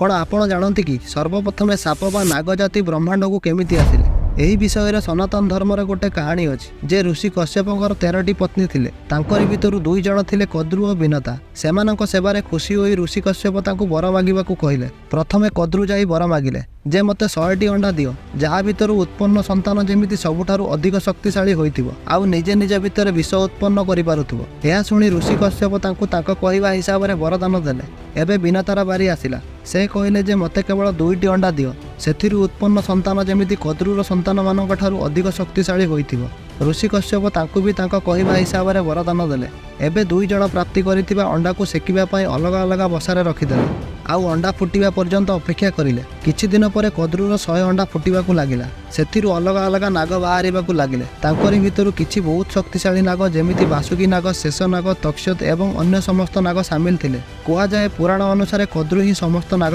कौन आपण जानते कि सर्वप्रथमे साप बा नाग जाति ब्रह्मांड को केमिति आसिले? एही विषय सनातन धर्म रे गोटे कहानी अछि जे ऋषि कश्यपकर 13टी पत्नी थिले। तांकरी भितरु 2 जण थिले कद्रु और विनता। सेमानक सेवारे खुशी होई ऋषि कश्यप तांकु वर मागिबाकू कहिले। प्रथमे कद्रु जाई वर मागिले जे मते 100टी अंडा दियो जहा भितरु उत्पन्न संतान जेमिति सबुठारु अधिक शक्तिशाली होइथिबो आउ निजे निजे भितर विष उत्पन्न करि पारुथिबो। एहा सुनी ऋषि कश्यप तांकु तांको कहिबा हिसाब रे वरदान देले। एबे विनतार बारी आसिला। से कहिले जे मते केवल 2टी अंडा दियो सेथिरु उत्पन्न संतान जेमिति कद्रुर संतान मानक ठारु अधिक शक्तिशाली होइथिबो। ऋषि कश्यप तांकु भी तांको कहिबा हिसाब रे वरदान देले। एबे 2 जण प्राप्ति करिथिबा अंडा को सेकिबा पई अलग अलग बसारे रखिदेले आउ अंडा फुटिबा पर्यंत अपेक्षा करिले। किछि दिन परे कद्रुर 100 अंडा फुटिबाकू लागिला। सेथिरु अलग अलग नाग बाहरिबाकू लागिले। तांकरी भितरु किछि बहुत शक्तिशाली नाग जेमिति बासुकी नाग, शेष नाग, तक्षत एवं अन्य समस्त नाग शामिल थिले। कुहा जाए पुराण अनुसारे कद्रु ही समस्त नाग